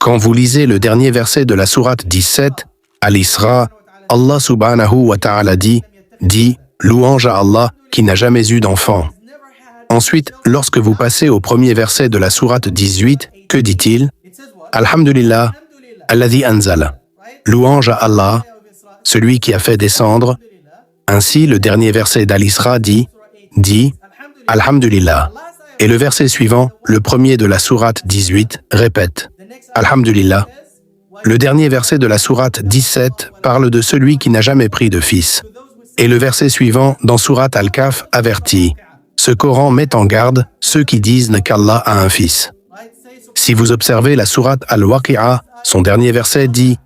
Quand vous lisez le dernier verset de la sourate 17, Al-Isra, Allah subhanahu wa ta'ala dit « Louange à Allah qui n'a jamais eu d'enfant ». Ensuite, lorsque vous passez au premier verset de la sourate 18, que dit-il? Alhamdulillah, alladhi anzala. Louange à Allah, celui qui a fait descendre. Ainsi, le dernier verset d'Al-Isra dit Alhamdulillah. Et le verset suivant, le premier de la sourate 18, répète Alhamdulillah. Le dernier verset de la sourate 17 parle de celui qui n'a jamais pris de fils. Et le verset suivant, dans sourate Al-Kahf, avertit ce Coran met en garde ceux qui disent qu'Allah a un fils. Si vous observez la sourate Al-Waqi'a, son dernier verset dit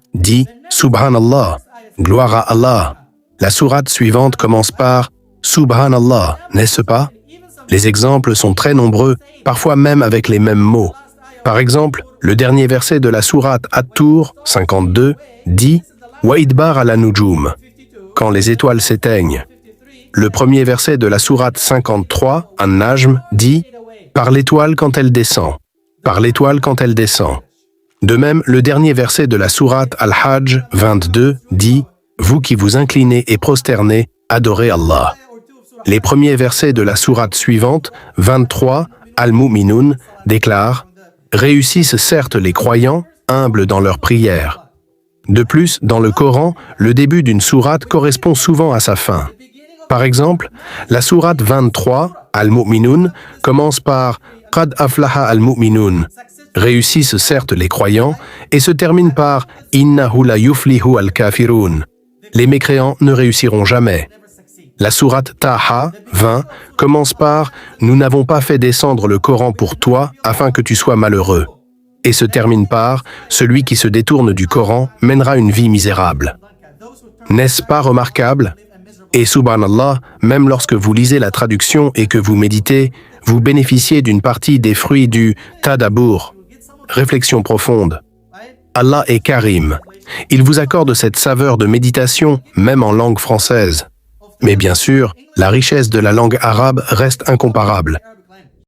Subhanallah, gloire à Allah. La sourate suivante commence par Subhanallah, n'est-ce pas? Les exemples sont très nombreux, parfois même avec les mêmes mots. Par exemple, le dernier verset de la sourate At-Tur 52 dit Wa idbar ala nujum, quand les étoiles s'éteignent. Le premier verset de la sourate 53, An-Najm, dit « Par l'étoile quand elle descend ». Par l'étoile quand elle descend. De même, le dernier verset de la sourate Al-Hajj 22 dit « Vous qui vous inclinez et prosternez, adorez Allah ». Les premiers versets de la sourate suivante, 23, Al-Mu'minun, déclarent « Réussissent certes les croyants, humbles dans leurs prières ». De plus, dans le Coran, le début d'une sourate correspond souvent à sa fin. Par exemple, la sourate 23, Al-Mu'minun, commence par « Qad aflaha al-mu'minun » réussissent certes les croyants, et se termine par « Innahu la yuflihu al-kafirun » les mécréants ne réussiront jamais. La sourate Taha 20 commence par « Nous n'avons pas fait descendre le Coran pour toi afin que tu sois malheureux » et se termine par « Celui qui se détourne du Coran mènera une vie misérable ». N'est-ce pas remarquable? Et subhanallah, même lorsque vous lisez la traduction et que vous méditez, vous bénéficiez d'une partie des fruits du tadabour, réflexion profonde. Allah est Karim. Il vous accorde cette saveur de méditation, même en langue française. Mais bien sûr, la richesse de la langue arabe reste incomparable.